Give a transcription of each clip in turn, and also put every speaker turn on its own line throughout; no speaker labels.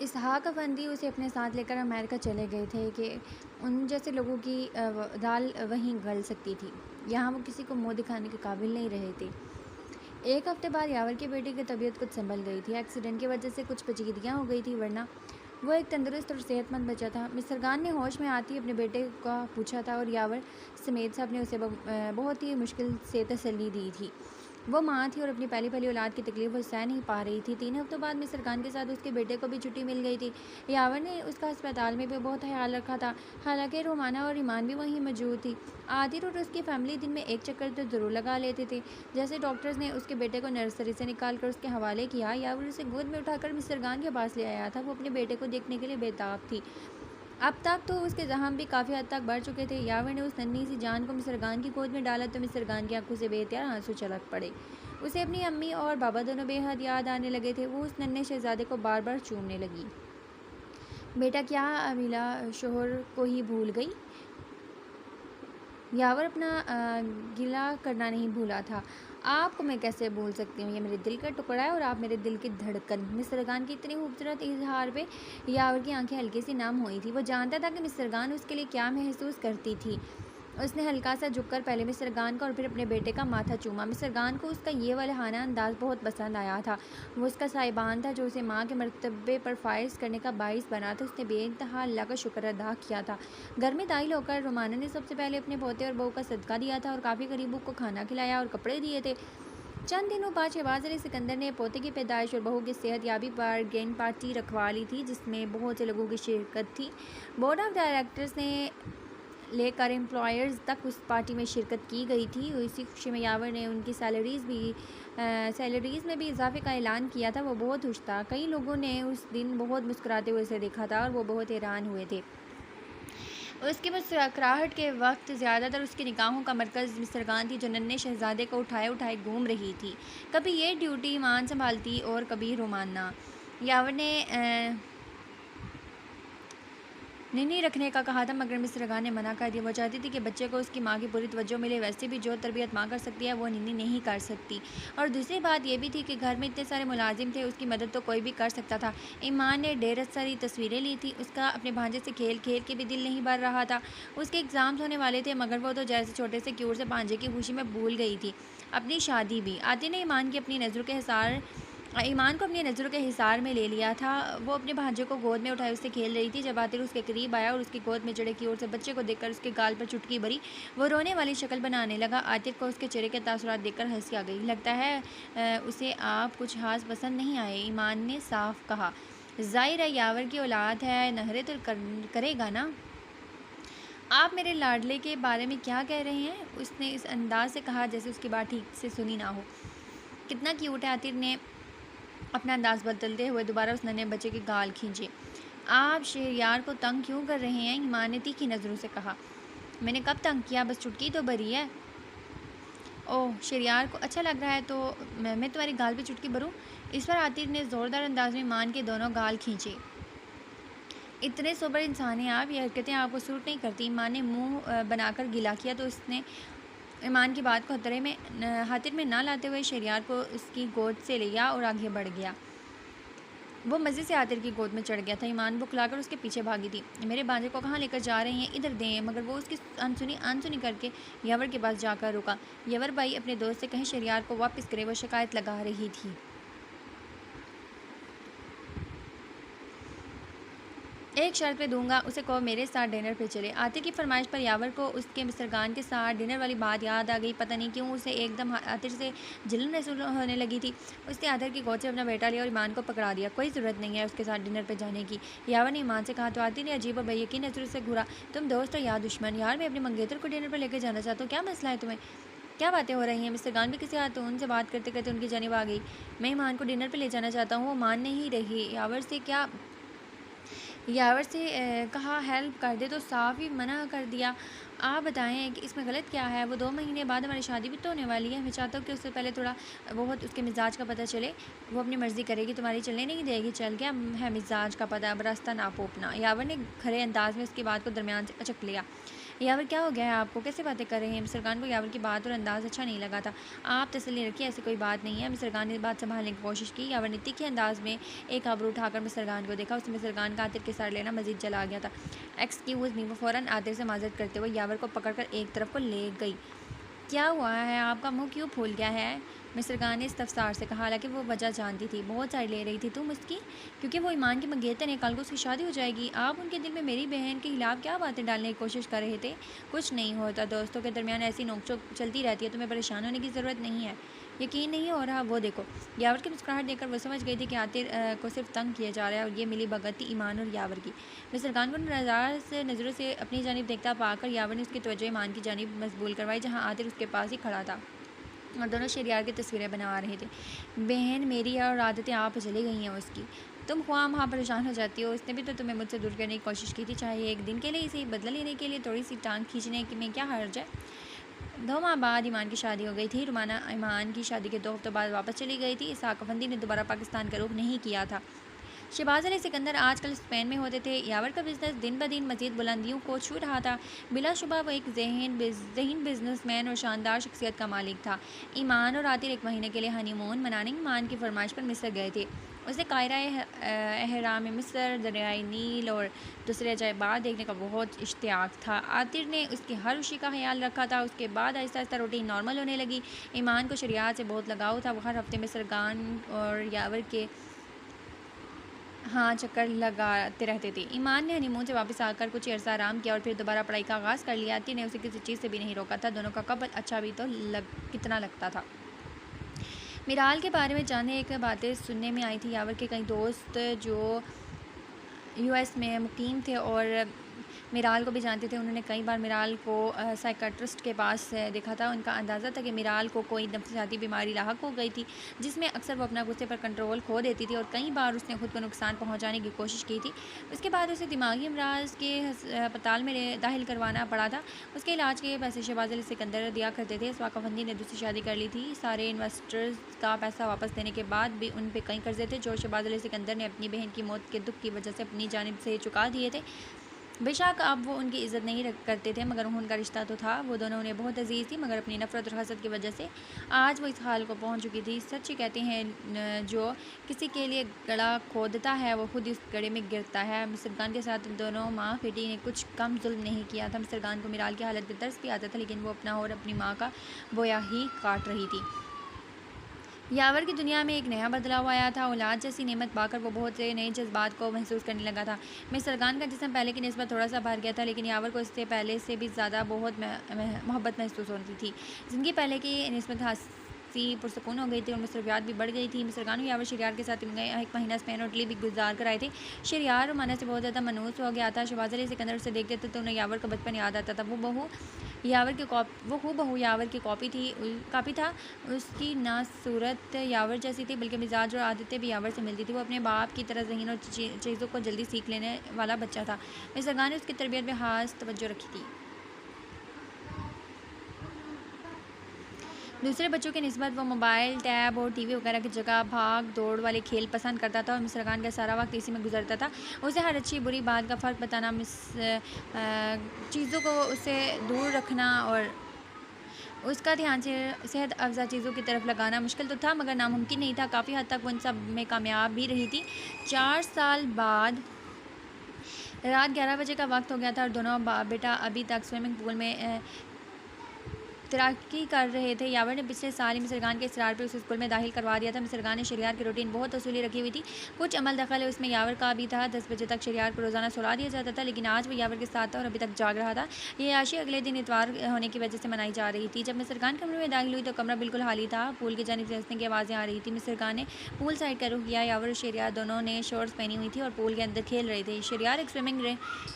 इसहाक अफंदी उसे अपने साथ लेकर अमेरिका चले गए थे कि उन जैसे लोगों की दाल वहीं गल सकती थी। यहाँ वो किसी को मुंह दिखाने के काबिल नहीं रहे थे। एक हफ्ते बाद यावर की बेटी की तबीयत कुछ संभल गई थी। एक्सीडेंट की वजह से कुछ पेचीदगियाँ हो गई थी, वरना वो एक तंदुरुस्त और सेहतमंद बच्चा था। मिस्टर खान ने होश में आती अपने बेटे का पूछा था और यावर समेत साहब ने उसे बहुत ही मुश्किल से तसल्ली दी थी। वो माँ थी और अपनी पहली पहली औलाद की तकलीफ वो सह नहीं पा रही थी। 3 हफ्तों बाद मिस्टर खान के साथ उसके बेटे को भी छुट्टी मिल गई थी। यावर ने उसका अस्पताल में भी बहुत ख्याल रखा था, हालांकि रोमाना और ईमान भी वहीं मौजूद थी। आदिर और उसकी फैमिली दिन में एक चक्कर तो ज़रूर लगा लेते थे। जैसे डॉक्टर्स ने उसके बेटे को नर्सरी से निकाल कर उसके हवाले किया, यावर उसे गोद में उठाकर मिस्टर खान के पास ले आया था। वो अपने बेटे को देखने के लिए बेताब थी। अब तक तो उसके जख्म भी काफ़ी हद तक बढ़ चुके थे। यावर ने उस नन्ही सी जान को मिस्टर खान की गोद में डाला तो मिस्टर खान की आंखों से बेहतियार आंसू छलक पड़े। उसे अपनी अम्मी और बाबा दोनों बेहद याद आने लगे थे। वो उस नन्हे शहजादे को बार बार चूमने लगी। बेटा, क्या अमीला शोहर को ही भूल गई? यावर अपना गिला करना नहीं भूला था। आपको मैं कैसे भूल सकती हूँ? ये मेरे दिल का टुकड़ा है और आप मेरे दिल की धड़कन। मिस्टर खान की इतनी खूबसूरत इजहार पे यावर की आंखें हल्की सी नम हुई थी। वो जानता था कि मिस्टर खान उसके लिए क्या महसूस करती थी। उसने हल्का सा झुककर पहले मिस्टर खान का और फिर अपने बेटे का माथा चूमा। मिस्टर खान को उसका ये वल्हाना अंदाज बहुत पसंद आया था। वो उसका साहिबान था जो उसे माँ के मर्तबे पर फायज करने का बाइस बना था। उसने बेइंतहा अल्लाह का शुक्र अदा किया था। घर में दाखिल होकर रोमाना ने सबसे पहले अपने पोते और बहू का सदका दिया था और काफ़ी गरीबों को खाना खिलाया और कपड़े दिए थे। चंद दिनों बाद शहबाज अली सिकंदर ने पोते की पैदाइश और बहू की सेहत याबी पर ग्रैंड पार्टी रखवा ली थी, जिसमें बहुत से लोगों की शिरकत थी। बोर्ड ऑफ डायरेक्टर्स ने लेकर एम्प्लॉयर्स तक उस पार्टी में शिरकत की गई थी। इसी खुशी में यावर ने उनकी सैलरीज़ में भी इजाफे का ऐलान किया था। वो बहुत खुश था। कई लोगों ने उस दिन बहुत मुस्कुराते हुए उसे देखा था और वो बहुत हैरान हुए थे। उसकी मुस्कुराहट के वक्त ज़्यादातर उसकी निगाहों का मरकज़ मिस्टर खान थी, जो नन्हे शहजादे को उठाए उठाए घूम रही थी। कभी ये ड्यूटी ईमान संभालती और कभी रोमाना। यावर ने निन्ही रखने का कहा था, मगर मिस्टर खान ने मना कर दिया। वो चाहती थी कि बच्चे को उसकी माँ की पूरी तवज्जो मिले। वैसे भी जो तरबियत माँ कर सकती है वो निन्ही नहीं कर सकती। और दूसरी बात यह भी थी कि घर में इतने सारे मुलाजिम थे, उसकी मदद तो कोई भी कर सकता था। ईमान ने ढेर सारी तस्वीरें ली थी। उसका अपने भांजे से खेल खेल के भी दिल नहीं भर रहा था। उसके एग्ज़ाम्स होने वाले थे, मगर वो तो जैसे छोटे से क्यूट से भांजे की खुशी में भूल गई थी अपनी शादी भी। आती ने ईमान को अपनी नज़रों के हिसार में ले लिया था। वो अपने भांजे को गोद में उठाए उससे खेल रही थी। जब आतिर उसके करीब आया और उसकी गोद में चढ़े की ओर से बच्चे को देखकर उसके गाल पर चुटकी भरी, वो रोने वाली शक्ल बनाने लगा। आतिर को उसके चेहरे के तासुरात देखकर हंसी आ गई। लगता है उसे आप कुछ खास पसंद नहीं आए, ईमान ने साफ कहा। ज़ाहिर है यावर की औलाद है, नखरे तो करेगा ना। आप मेरे लाडले के बारे में क्या कह रहे हैं? उसने इस अंदाज से कहा जैसे उसकी बात ठीक से सुनी ना हो। कितना क्यूट है। आतिर ने अपना अंदाज बदलते हुए दोबारा उस नन्हे बच्चे के गाल खींचे। आप शहरयार को तंग क्यों कर रहे हैं? ईमान ने तीखी नज़रों से कहा। मैंने कब तंग किया? बस चुटकी तो भरी है। ओह, शहरयार को अच्छा लग रहा है तो मैं तुम्हारी गाल पे चुटकी भरूं? इस पर आतिर ने ज़ोरदार अंदाज में ईमान के दोनों गाल खींचे। इतने सोबर इंसान हैं आप, ये हरकतें आपको सूट नहीं करती। ईमान ने मुंह बनाकर गिला किया तो उसने ईमान की बात को हातिर में ना लाते हुए शहरयार को उसकी गोद से लिया और आगे बढ़ गया। वो मज़े से आतिर की गोद में चढ़ गया था। ईमान बुखलाकर उसके पीछे भागी थी। मेरे भांजे को कहाँ लेकर जा रहे हैं? इधर दें। मगर वो उसकी अनसुनी करके यवर के पास जाकर रुका। यवर भाई अपने दोस्त से कहीं शहरयार को वापस करे, वो शिकायत लगा रही थी। एक शर्त पे दूंगा, उसे कहो मेरे साथ डिनर पे चले। आतिर की फरमाइश पर यावर को उसके मिस्टर खान के साथ डिनर वाली बात याद आ गई। पता नहीं क्यों उसे एकदम आतिर से जलन महसूस होने लगी थी। उसने आतिर की गोद से अपना बेटा लिया और ईमान को पकड़ा दिया। कोई ज़रूरत नहीं है उसके साथ डिनर पर जाने की, यावर ने ईमान से कहा। तो आतिर ने अजीब और बेयकीन नज़रों से घूरा। तुम दोस्त हो या दुश्मन? यार, मैं अपने मंगेतर को डिनर पर लेकर जाना चाहता हूँ। क्या मसला है तुम्हें? क्या बातें हो रही हैं? मिस्टर खान भी किसी खातून से बात करते करते उनकी जानिब आ गई। मैं ईमान को डिनर पर ले जाना चाहता हूँ। वो मान नहीं रही। यावर से कहा हेल्प कर दे तो साफ़ ही मना कर दिया। आप बताएं कि इसमें गलत क्या है? वो 2 महीने बाद हमारी शादी भी तो होने वाली है। मैं चाहता हूँ कि उससे पहले थोड़ा बहुत उसके मिजाज का पता चले। वो अपनी मर्ज़ी करेगी, तुम्हारी चलने नहीं देगी। चल गया है मिजाज का पता, अब रास्ता ना पोपना। यावर ने खरे अंदाज में उसकी बात को दरमियान से अचक लिया। यावर क्या हो गया है आपको, कैसे बातें कर रहे हैं? मिस्टर खान को यावर की बात और अंदाज़ अच्छा नहीं लगा था। आप तसल्ली रखिए, ऐसी कोई बात नहीं है। मिस्टर खान ने बात संभालने की कोशिश की। यावर ने तीखे अंदाज में एक आबरू उठाकर मिस्टर खान को देखा। उसने मिस्टर खान का आतिर के साथ लेना मजीद जला गया था। एक्सक्यूज़ मी, वो फ़ौरन आतिर से माजरत करते हुए यावर को पकड़कर एक तरफ को ले गई। क्या हुआ है, आपका मुंह क्यों फूल गया है? मिस्टर खान ने इस्तफसार से कहा। हालांकि वो वजह जानती थी। बहुत सारी ले रही थी तुम उसकी, क्योंकि वो ईमान की मंगेतर है, कल को उसकी शादी हो जाएगी। आप उनके दिल में मेरी बहन के खिलाफ क्या बातें डालने की कोशिश कर रहे थे? कुछ नहीं होता, दोस्तों के दरमियान ऐसी नोकझोंक चलती रहती है, तुम्हें परेशान होने की ज़रूरत नहीं है। यकीन नहीं हो रहा? वो देखो। यावर की मुस्कुराहट देखकर वो समझ गई थी कि आतिर को सिर्फ तंग किया जा रहा है, और ये मिली भगत थी ईमान और यावर की। मिस्टर खान को नज़रों से अपनी जानिब देखता पाकर यावर ने उसकी तवज्जो ईमान की जानिब मजबूल करवाई, जहाँ आतिर उसके पास ही खड़ा था और दोनों शहरियार की तस्वीरें बना रहे थे। बहन मेरी है और आदतें आप चली गई हैं उसकी। तुम ख्वाह परेशान हो जाती हो। उसने भी तो तुम्हें मुझसे दूर करने की कोशिश की थी, चाहे एक दिन के लिए, इसे बदला लेने के लिए थोड़ी सी टांग खींचने में क्या हर्ज है? 2 माह बाद ईमान की शादी हो गई थी। रुमाना ईमान की शादी के 2 हफ्तों बाद वापस चली गई थी। इसहाक अफंदी ने दोबारा पाकिस्तान का रुख नहीं किया था। शहबाज अली सिकंदर आजकल स्पेन में होते थे। यावर का बिजनेस दिन ब दिन मजीद बुलंदियों को छू रहा था। बिलाशुबा वो एक जहीन बिजनेसमैन और शानदार शख्सियत का मालिक था। ईमान और आतिर 1 महीने के लिए हनीमून मनाने ईमान की फरमाइश पर मिस्र गए थे। उसे कायरा एहराम मिस्र, दरियाई नील और दूसरे अजायबात देखने का बहुत इश्तियाक था। आतिर ने उसकी हर खुशी का ख्याल रखा था। उसके बाद आहिस्ता आहिस्ता रूटीन नॉर्मल होने लगी। ईमान को शरियात से बहुत लगाव था। वो हर हफ्ते मिस्र गान और यावर के हाँ चक्कर लगाते रहते थे। ईमान ने हनीमून से वापस आकर कुछ अर्सा आराम किया और फिर दोबारा पढ़ाई का आगाज़ कर लिया। आतिर ने उसे किसी चीज़ से भी नहीं रोका था। दोनों का कपल अच्छा भी तो कितना लगता था। मिराल के बारे में जानने एक बातें सुनने में आई थी। यावर के कई दोस्त जो यूएस में मुकीम थे और मिराल को भी जानते थे। उन्होंने कई बार मिराल को साइकाट्रिस्ट के पास देखा था। उनका अंदाज़ा था कि मिराल को कोई नफसियाती बीमारी लाहक हो गई थी, जिसमें अक्सर वो अपना गुस्से पर कंट्रोल खो देती थी और कई बार उसने खुद को नुकसान पहुंचाने की कोशिश की थी। उसके बाद उसे दिमागी अमराज के अस्पताल में दाखिल करवाना पड़ा था। उसके इलाज के पैसे शहबाज अली सिकंदर दिया करते थे। इसवाक अफंदी ने दूसरी शादी कर ली थी। सारे इन्वेस्टर्स का पैसा वापस देने के बाद भी उन पर कई कर्जे थे, जो शहबाज अली सिकंदर ने अपनी बहन की मौत के दुख की वजह से अपनी जानिब से चुका दिए थे। बेशक अब वो उनकी इज़्ज़त नहीं करते थे, मगर उनका रिश्ता तो था। वो दोनों उन्हें बहुत अजीज़ थी, मगर अपनी नफ़रत और हसद की वजह से आज वो इस हाल को पहुंच चुकी थी। सच कहते हैं, जो किसी के लिए गड़ा खोदता है वो खुद उस गड़े में गिरता है। मिस्टर खान के साथ दोनों माँ बेटी ने कुछ कम जुल्म नहीं किया था। मिस्टर खान को मिराल की हालत पर तरस भी आता था, लेकिन वो अपना और अपनी माँ का बोया ही काट रही थी। यावर की दुनिया में एक नया बदलाव आया था। औलाद जैसी नेमत पाकर वो बहुत से नए जज्बात को महसूस करने लगा था। मिस्टर खान का जिस्म पहले की निस्बत थोड़ा सा भर गया था, लेकिन यावर को इससे पहले से भी ज़्यादा बहुत मोहब्बत महसूस होती थी। ज़िंदगी पहले की निस्बत हंसी पुरसकून हो गई थी और मसरूफियात भी बढ़ गई थी। मिस्टर खान और यावर शरियार के साथ 1 महीना स्पेन और इटली भी गुजार कर आए थे। शरियार रोमाना से बहुत ज़्यादा मनूस हो गया था। शहबाज अली सिकंदर से देखते थे तो उन्हें यावर का बचपन याद आता था। वो हूबहू यावर की कापी था। उसकी ना सूरत यावर जैसी थी, बल्कि मिजाज और आदतें भी यावर से मिलती थी। वो अपने बाप की तरह ज़हीन और चीज़ों को जल्दी सीख लेने वाला बच्चा था। मिस्टर खान ने उसकी तरबियत में खास तवज्जो रखी थी। दूसरे बच्चों की निस्बत वो मोबाइल, टैब और टीवी वगैरह की जगह भाग दौड़ वाले खेल पसंद करता था और मिस्टर खान का सारा वक्त इसी में गुजरता था। उसे हर अच्छी बुरी बात का फ़र्क बताना, चीज़ों को उससे दूर रखना और उसका ध्यान से सेहत अफ़ज़ा चीज़ों की तरफ लगाना मुश्किल तो था, मगर नामुमकिन नहीं था। काफ़ी हद तक वो इन सब में कामयाब भी रही थी। 4 साल बाद रात 11 बजे का वक्त हो गया था और दोनों बाप बेटा अभी तक स्विमिंग पूल में तैराकी कर रहे थे। यावर ने पिछले साल ही मिस्टर खान के इसरार पर उस स्कूल में दाखिल करवा दिया था। मिस्टर खान ने शरियार की रूटीन बहुत असूली रखी हुई थी। कुछ अमल दखल उसमें यावर का भी था। 10 बजे तक शरियार को रोज़ाना सुला दिया जाता था, लेकिन आज वो यावर के साथ था और अभी तक जाग रहा था। ये आशी अगले दिन इतवार होने की वजह से मनाई जा रही थी। जब मिस्टर खान कमरे में दाखिल हुई तो कमरा बिल्कुल खाली था। पूल की जानिब से हंसने की आवाज़ें आ रही थी। मिस्टर खान ने पूल साइड का रुख किया। यावर और शरियार दोनों ने शॉर्ट्स पहनी हुई थी और पूल के अंदर खेल रहे थे। शरियार एक स्विमिंग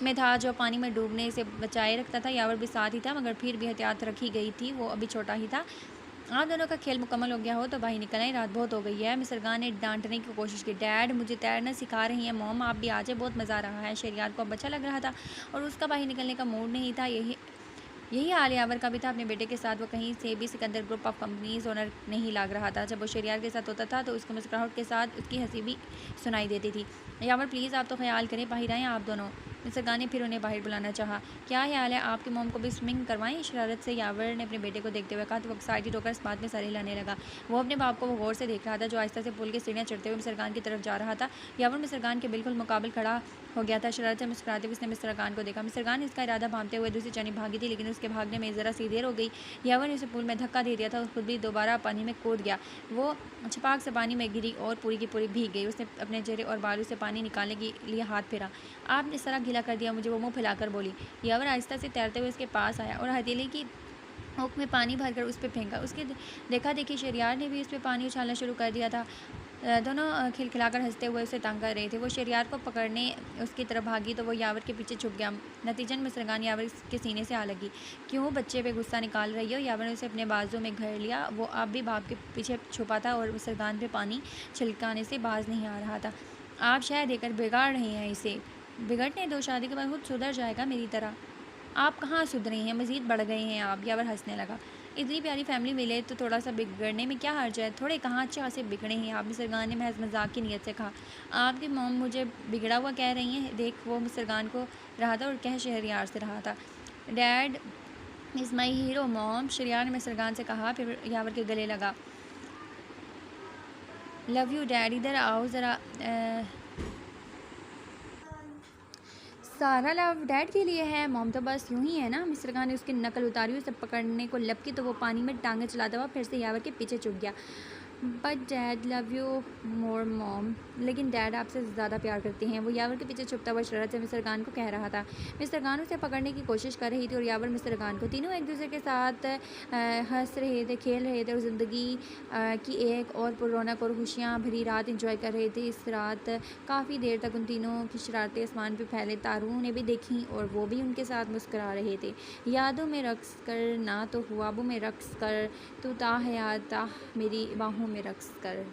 में था जो पानी में डूबने से बचाए रखता था। यावर भी साथ ही था, मगर फिर भी एहतियात रखी गई थी, वो अभी छोटा ही था। आप दोनों का खेल मुकम्मल हो गया हो तो भाई निकल आए, रात बहुत हो गई है। मिस्टर खान ने डांटने की कोशिश की। डैड मुझे तैरना सिखा रही हैं। मॉम आप भी आ जाए, बहुत मज़ा आ रहा है। शरियार को अब अच्छा लग रहा था और उसका बाहर निकलने का मूड नहीं था। यही हाल यावर का भी था। अपने बेटे के साथ वो कहीं से भी Sikandar group of companies owner नहीं लग रहा था। जब वो शरियार के साथ होता था तो उसकी मुस्कुराहट के साथ उसकी हंसी भी सुनाई देती थी। यावर प्लीज़ आप तो ख्याल करें, बाहर आएँ आप दोनों। मिस्टर खान ने फिर उन्हें बाहर बुलाना चाहा। क्या ख्याल है, आपकी मोम को भी स्विमिंग करवाएं? शरारत से यावर ने अपने बेटे को देखते हुए कहा तो वो एक्साइटेड होकर इस बात में सर हिलाने लगा। वो अपने बाप को वो गौर से देख रहा था, जो आहिस्ता से पुल की सीढ़ियाँ चढ़ते हुए मिस्टर खान की तरफ जा रहा था। यावर मिस्टर खान के बिल्कुल मुकाबले खड़ा हो गया था। शरारत से मुस्कुराते हुए उसने मिस्टर खान को देखा। मिस्टर खान इसका इरादा भांपते हुए दूसरी जानिब भागी थी, लेकिन उसके भागने में ज़रा सी देर हो गई। यावर ने उसे पुल में धक्का दे दिया था और खुद भी दोबारा पानी में कूद गया। वो छपाक से पानी में गिरी और पूरी की पूरी भीग गई। उसने अपने चेहरे और बालों से पानी निकालने के लिए हाथ फेरा। आपने सारा गीला कर दिया मुझे, वो मुँह फैलाकर बोली। यावर आहिस्ता से तैरते हुए उसके पास आया और हथेली की ओक में पानी भरकर उस पर फेंका। उसके देखा देखी शरियार ने भी उस पर पानी उछालना शुरू कर दिया था। दोनों खिलखिलाकर हंसते हुए उसे तंग कर रहे थे। वो शरियार को पकड़ने उसकी तरफ भागी तो वो यावर के पीछे छुप गया। नतीजन मिस्टर खान यावर के सीने से आ लगी। क्यों बच्चे पे गुस्सा निकाल रही हो? यावर ने उसे अपने बाजू में घेर लिया। वो अब भी बाप के पीछे छुपा था और मिस्टर खान पे पानी छिलकाने से बाज नहीं आ रहा था। आप शायद देकर बिगाड़ रहे हैं इसे। बिगड़ने दो, शादी के बाद खुद सुधर जाएगा मेरी तरह। आप कहाँ सुधरे हैं, मज़ीद बढ़ गए हैं आप। यावर हंसने लगा। इतनी प्यारी फैमिली मिले तो थोड़ा सा बिगड़ने में क्या हर्ज है? थोड़े कहाँ अच्छा से बिगड़े हैं आप, मिस्टर खान ने महज मजाक की नीयत से कहा। आपकी मॉम मुझे बिगड़ा हुआ कह रही हैं? देख, वो मिस्टर खान को रहा था और कह शहरियार से रहा था। Dad is my hero mom, Shahriar ने मिस्टर खान से कहा, फिर यावर के गले लगा। लव यू डैड, इधर आओ ज़रा। सारा लव डैड के लिए है, मॉम तो बस यूं ही है ना। मिस्टर खान ने उसकी नकल उतारी, उसे पकड़ने को लपकी तो वो पानी में टांगे चलाता हुआ फिर से यावर के पीछे छुप गया। But dad love you more mom, लेकिन डैड आपसे ज़्यादा प्यार करते हैं, वो यावर के पीछे छुपता हुआ शरारत से मिस्टर खान को कह रहा था। मिस्टर खान उसे पकड़ने की कोशिश कर रही थी और यावर मिस्टर खान को। तीनों एक दूसरे के साथ हंस रहे थे, खेल रहे थे और ज़िंदगी की एक और पुरौनक और खुशियाँ भरी रात इंजॉय कर रहे थे। इस रात काफ़ी देर तक उन तीनों की शरारतें आसमान पर फैले तारों ने भी देखी और वो भी उनके साथ मुस्करा रहे थे। यादों में रक्स कर, ना तो ख्वाबों में रक्स कर, तू ताहयाता मेरी बाहों में रक्स कर।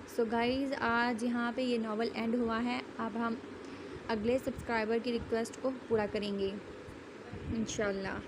सो गाइज़, आज यहाँ पे ये नावल एंड हुआ है। अब हम अगले सब्सक्राइबर की रिक्वेस्ट को पूरा करेंगे इंशाल्लाह।